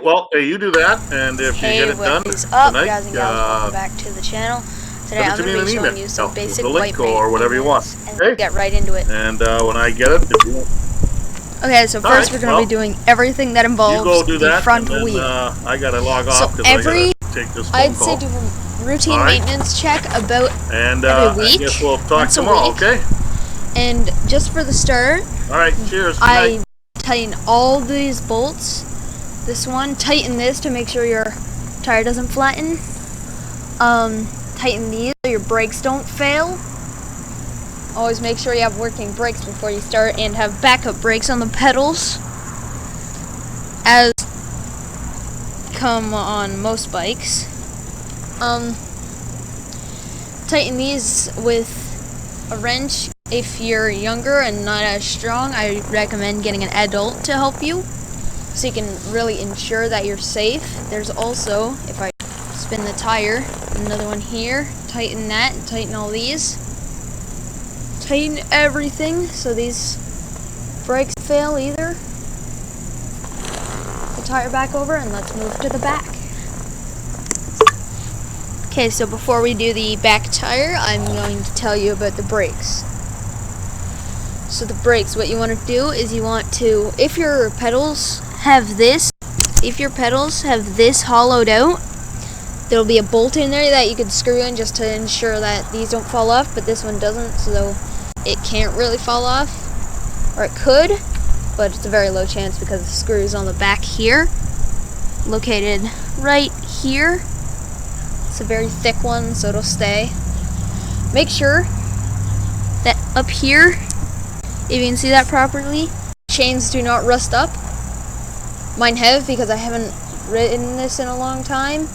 well, hey, you do that, and if you get it done What is up, tonight, guys and gals? Welcome back to the channel. Today I'm going to be showing you some basic white or whatever you want. And we'll get right into it. And when I get it, if you want. Okay, so first we're going to be doing everything that involves the front wheel. I got to log off because I got to take this phone I'd call. say do a routine maintenance check about every week. I guess we'll talk tomorrow, okay? And just for the start, alright, cheers. I tighten all these bolts. This one, tighten this to make sure your tire doesn't flatten. Tighten these so your brakes don't fail. Always make sure you have working brakes before you start, and have backup brakes on the pedals, as come on most bikes. Tighten these with a wrench. If you're younger and not as strong, I recommend getting an adult to help you, so you can really ensure that you're safe. There's also, if I spin the tire, another one here. Tighten that and tighten all these. Tighten everything so these brakes fail either. The tire back over, and let's move to the back. Okay, so before we do the back tire, I'm going to tell you about the brakes. So the brakes, what you want to do is you want to, if your pedals have this hollowed out, there'll be a bolt in there that you could screw in just to ensure that these don't fall off, but this one doesn't, so it can't really fall off. Or it could, but it's a very low chance because the screw is on the back here, located right here. It's a very thick one, so it'll stay. Make sure that up here, if you can see that properly, chains do not rust up. Mine have, because I haven't ridden this in a long time.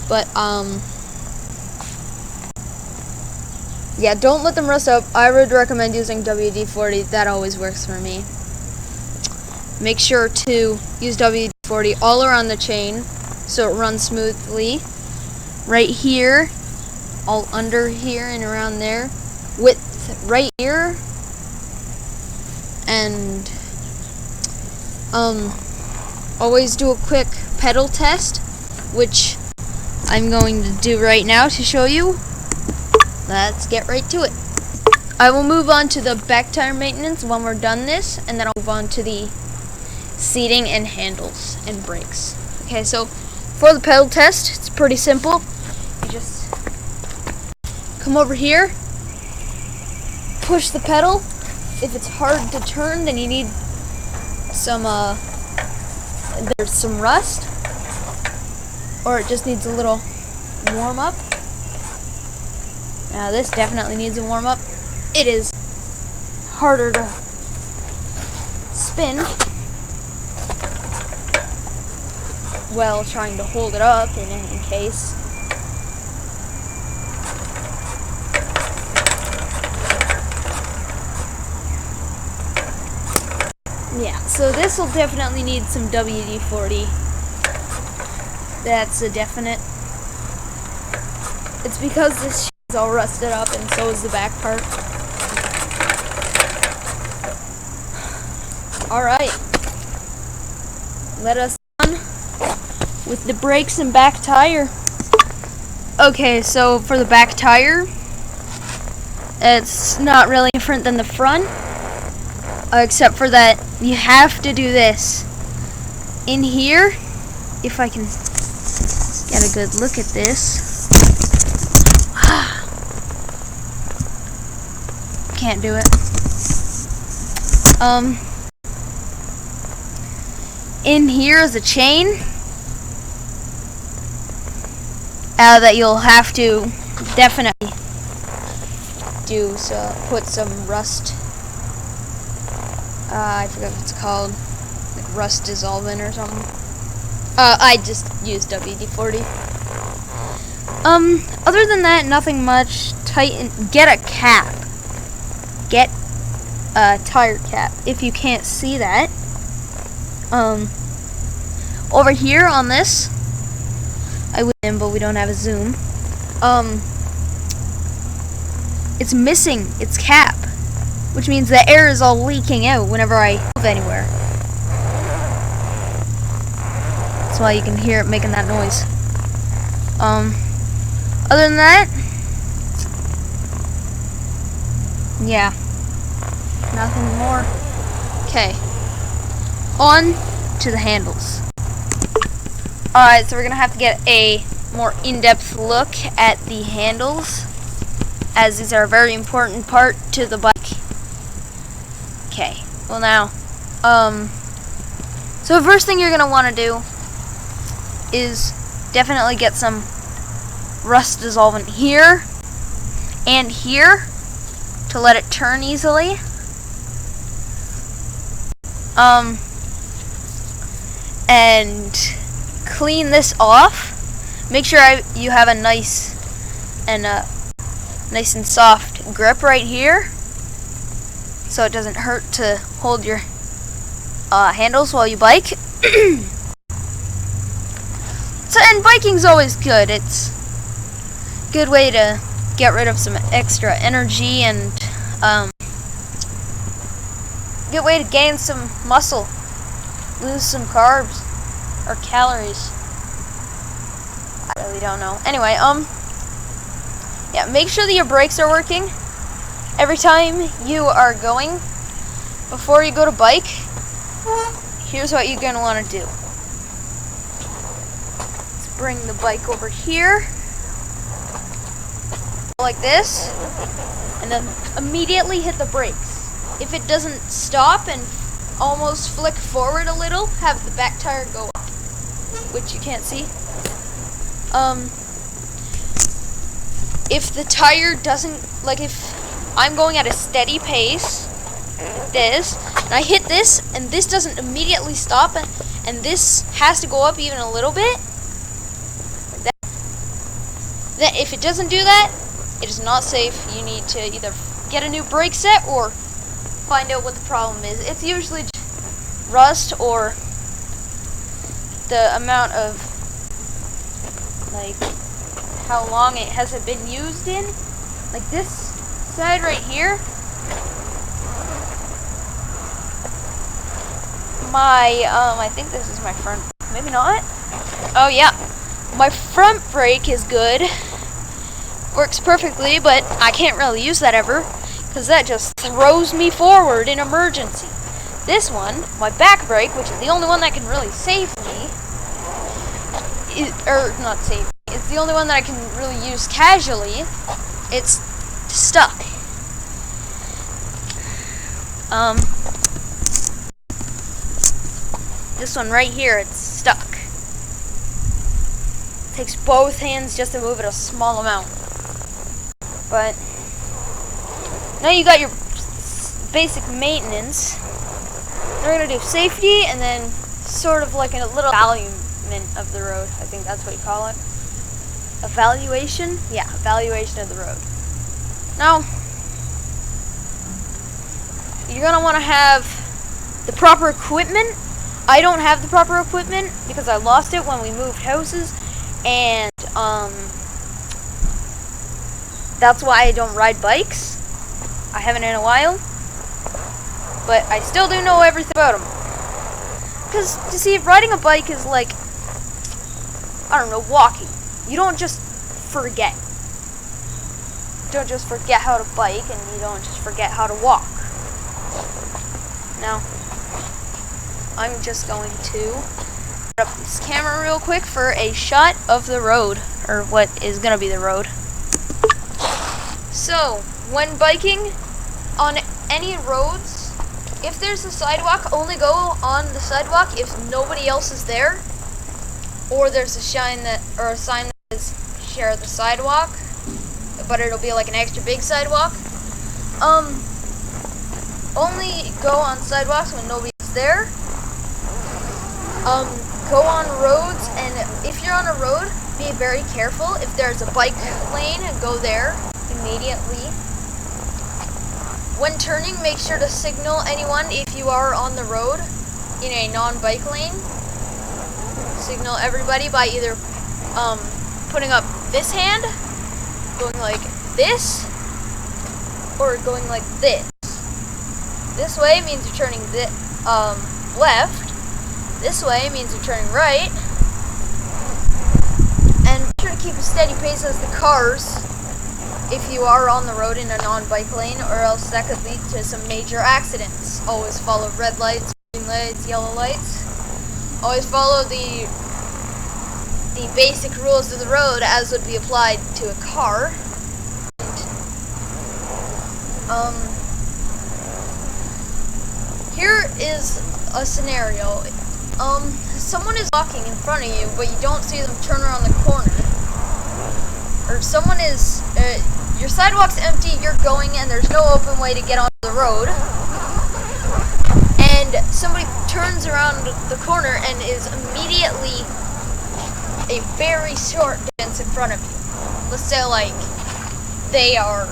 But, yeah, don't let them rust up. I would recommend using WD-40. That always works for me. Make sure to use WD-40 all around the chain so it runs smoothly. Right here, all under here and around there. Width right here. And, always do a quick pedal test, which I'm going to do right now to show you. Let's get right to it. I will move on to the back tire maintenance when we're done this, and then I'll move on to the seating and handles and brakes. Okay, so for the pedal test, it's pretty simple. You just come over here, push the pedal. If it's hard to turn, then you need some, there's some rust, or it just needs a little warm up. Now this definitely needs a warm up. It is harder to spin while trying to hold it up in any case. Yeah, so this will definitely need some WD-40. That's a definite. It's because this shit is all rusted up, and so is the back part. Alright. Let us on with the brakes and back tire. Okay, so for the back tire, it's not really different than the front. Except for that you have to do this. In here, if I can get a good look at this. Can't do it. In here is a chain that you'll have to definitely do, so put some rust. I forgot what it's called, like rust dissolvent or something. I just used WD-40. Other than that, nothing much. Get a cap. Get a tire cap. If you can't see that, over here on this, I wouldn't, but we don't have a zoom. It's missing its cap, which means the air is all leaking out whenever I move anywhere. That's why you can hear it making that noise. Other than that, yeah, nothing more. Okay, on to the handles. Alright, so we're gonna have to get a more in-depth look at the handles, as these are a very important part to the bike. Okay, well now, so the first thing you're gonna want to do is definitely get some rust dissolvant here and here to let it turn easily. And clean this off. Make sure you have a nice and soft grip right here, so it doesn't hurt to hold your handles while you bike. And biking's always good. It's a good way to get rid of some extra energy and good way to gain some muscle, lose some carbs or calories. I really don't know. Anyway, yeah, make sure that your brakes are working every time you are going. Before you go to bike, here's what you're gonna want to do. Let's bring the bike over here, like this, and then immediately hit the brakes. If it doesn't stop and almost flick forward a little, have the back tire go up, which you can't see. If the tire doesn't, like if I'm going at a steady pace, like this, and I hit this, and this doesn't immediately stop, and this has to go up even a little bit, like then if it doesn't do that, it is not safe. You need to either get a new brake set or find out what the problem is. It's usually just rust or the amount of, like, how long it hasn't been used in. Like this side right here, I think this is my front, maybe not. Oh yeah, my front brake is good, works perfectly, but I can't really use that ever because that just throws me forward in emergency. This one, my back brake, which is the only one that can really save me, not save, it's the only one that I can really use casually, it's stuck. This one right here, it's stuck. It takes both hands just to move it a small amount. But now you got your basic maintenance. We're gonna do safety and then sort of like a little evaluation of the road. I think that's what you call it. Evaluation? Yeah, evaluation of the road. Now, you're gonna want to have the proper equipment. I don't have the proper equipment because I lost it when we moved houses, and that's why I don't ride bikes. I haven't in a while, but I still do know everything about them. Because, you see, riding a bike is like, I don't know, walking. You don't just forget. You don't just forget how to bike, and you don't just forget how to walk. Now, I'm just going to put up this camera real quick for a shot of the road, or what is going to be the road. So, when biking on any roads, if there's a sidewalk, only go on the sidewalk if nobody else is there, or there's a sign that says share the sidewalk, but it'll be like an extra big sidewalk. Only go on sidewalks when nobody's there. Go on roads, and if you're on a road, be very careful. If there's a bike lane, go there immediately. When turning, make sure to signal anyone if you are on the road in a non-bike lane. Signal everybody by either putting up this hand, going like this, or going like this. This way means you're turning left. This way means you're turning right. keep a steady pace as the cars if you are on the road in a non-bike lane, or else that could lead to some major accidents. Always follow red lights, green lights, yellow lights. Always follow the basic rules of the road as would be applied to a car. Here is a scenario. Someone is walking in front of you, but you don't see them turn around the corner. Or someone is, your sidewalk's empty, you're going, and there's no open way to get onto the road. And somebody turns around the corner and is immediately a very short distance in front of you. Let's say like they're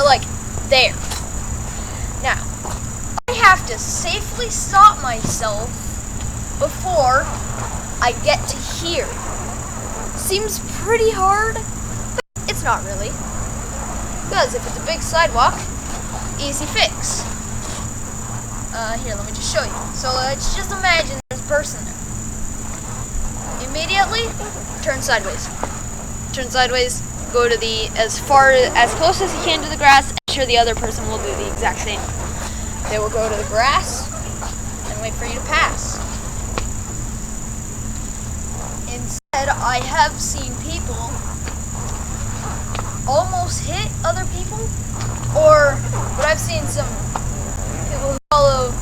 like there. Now, I have to safely stop myself before I get to here. Seems pretty hard, but it's not really. Because if it's a big sidewalk, easy fix. Here, let me just show you. So let's just imagine there's a person there. Immediately, turn sideways. Turn sideways, go to as close as you can to the grass, and sure the other person will do the exact same. They will go to the grass and wait for you to pass. Instead, I have seen people almost hit other people, or what I've seen some people who follow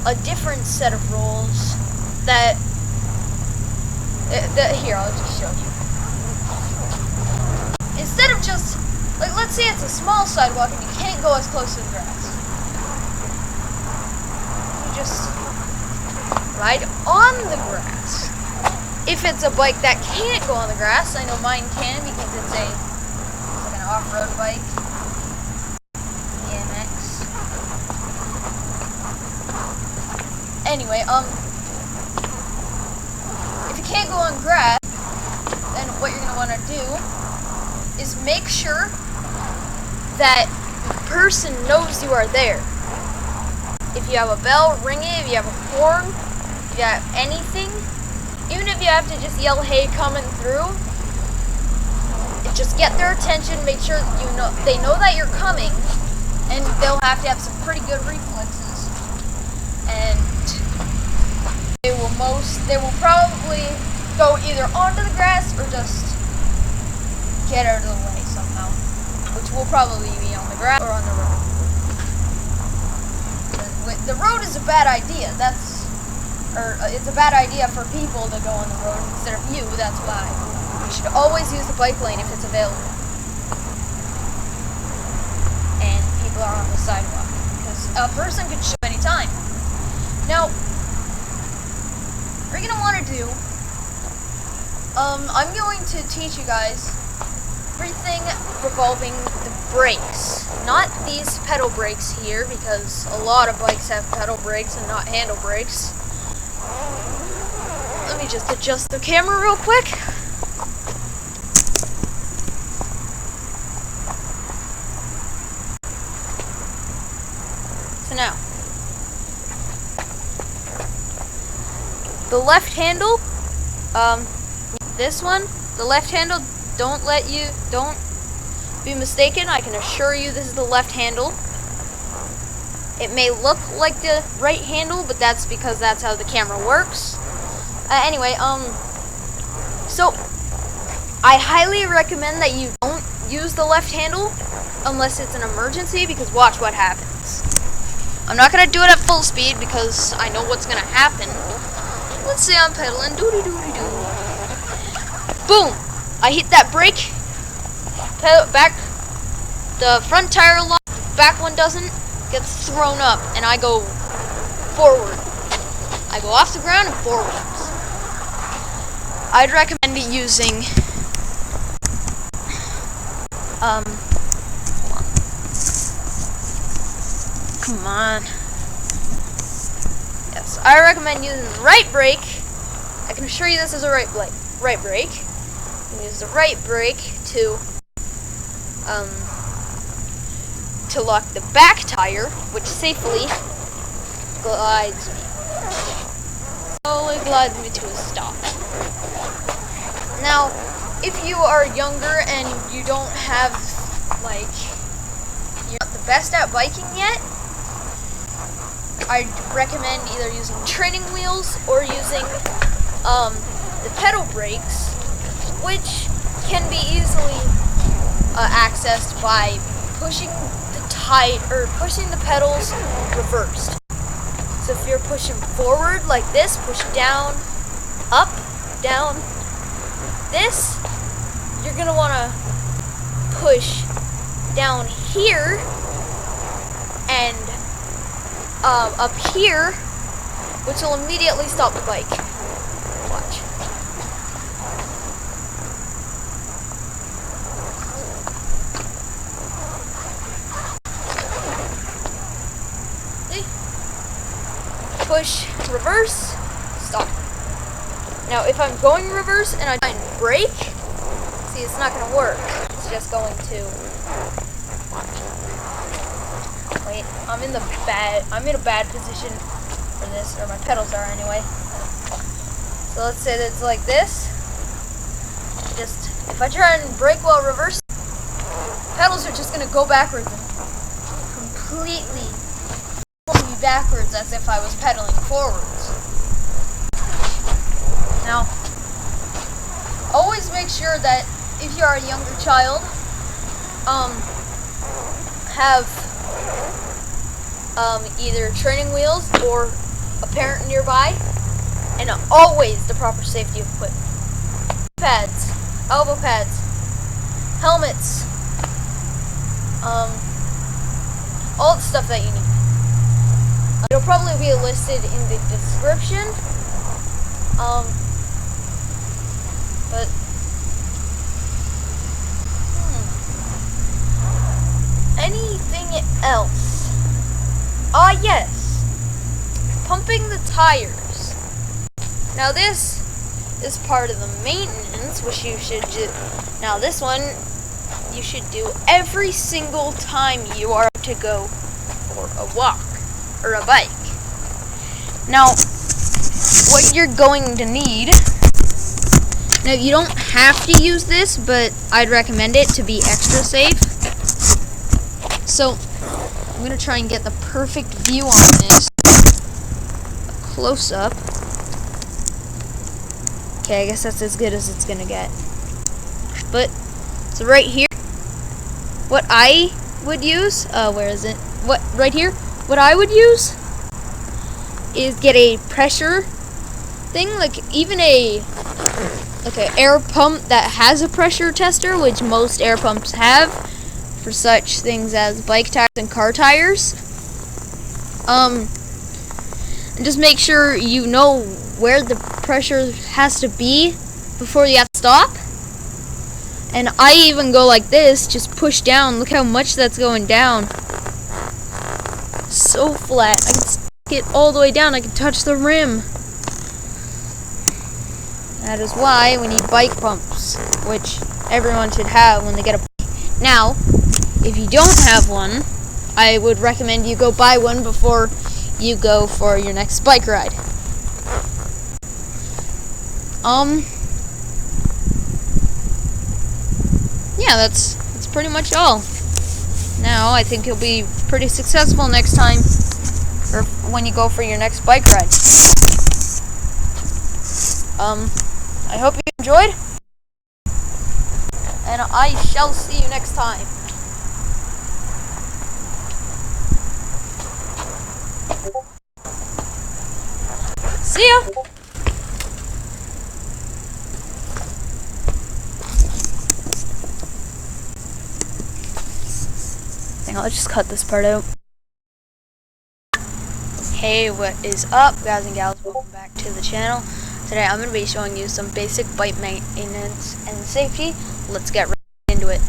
a different set of rules that here, I'll just show you. Instead of just, like, let's say it's a small sidewalk and you can't go as close to the grass. You just ride on the grass. If it's a bike that can't go on the grass, I know mine can because it's like an off-road bike. BMX. Anyway, if you can't go on grass, then what you're going to want to do is make sure that the person knows you are there. If you have a bell, ring it. If you have a horn, if you have anything, even if you have to just yell, "Hey, coming through," just get their attention. Make sure that they know that you're coming, and they'll have to have some pretty good reflexes. And they will probably go either onto the grass or just get out of the way somehow, which will probably be on the grass or on the road. The road is a bad idea. It's a bad idea for people to go on the road instead of you. That's why you should always use the bike lane if it's available, and people are on the sidewalk because a person could show any time. Now, what you're gonna want to do, I'm going to teach you guys everything revolving the brakes. Not these pedal brakes here, because a lot of bikes have pedal brakes and not handle brakes. Let me just adjust the camera real quick. So now, the left handle, this one, the left handle, don't be mistaken, I can assure you this is the left handle. It may look like the right handle, but that's because that's how the camera works. Anyway, so I highly recommend that you don't use the left handle unless it's an emergency, because watch what happens. I'm not gonna do it at full speed because I know what's gonna happen. Let's say I'm pedaling, doo-doo-doo-doo-doo. Boom! I hit that brake, pedal back, the front tire lock, back one doesn't, gets thrown up, and I go forward. I go off the ground and forwards. I'd recommend using, hold on. Come on. Yes, I recommend using the right brake. I can assure you this is a right brake. You can use the right brake to lock the back tire, which safely slowly glides me to a stop. Now, if you are younger and you don't have, like, you're not the best at biking yet, I'd recommend either using training wheels or using the pedal brakes, which can be easily accessed by pushing the pedals reversed. So if you're pushing forward like this, push down, up, down, this, you're going to want to push down here and up here, which will immediately stop the bike. Watch. See? Push, reverse, stop. Now if I'm going reverse and I try and brake, see, it's not going to work. It's just going to... Wait, I'm in a bad position for this, or my pedals are anyway. So let's say that it's like this. Just, if I try and brake while reverse, pedals are just going to go backwards and completely pull me backwards as if I was pedaling forwards. Now, always make sure that if you are a younger child, have either training wheels or a parent nearby, and always the proper safety equipment. Pads, elbow pads, helmets, all the stuff that you need. It'll probably be listed in the description, but anything else? Ah, yes, pumping the tires. Now this is part of the maintenance, which you should do. Now this one you should do every single time you are to go for a walk or a bike. Now, what you're going to need, now you don't have to use this, but I'd recommend it to be extra safe. So I'm going to try and get the perfect view on this. A close-up. Okay, I guess that's as good as it's going to get. But, so right here, what I would use, where is it? Right here, what I would use is get a pressure thing, like even like an air pump that has a pressure tester, which most air pumps have, for such things as bike tires and car tires. And just make sure you know where the pressure has to be before you have to stop. And I even go like this, just push down. Look how much that's going down. So flat. I can stick it all the way down. I can touch the rim. That is why we need bike pumps, which everyone should have when they get a bike. Now, if you don't have one, I would recommend you go buy one before you go for your next bike ride. Yeah, that's pretty much all. Now, I think you'll be pretty successful next time, or when you go for your next bike ride. I hope you enjoyed, and I shall see you next time. See ya! I'll just cut this part out. Hey, what is up, guys and gals? Welcome back to the channel. Today I'm going to be showing you some basic bike maintenance and safety. Let's get right into it.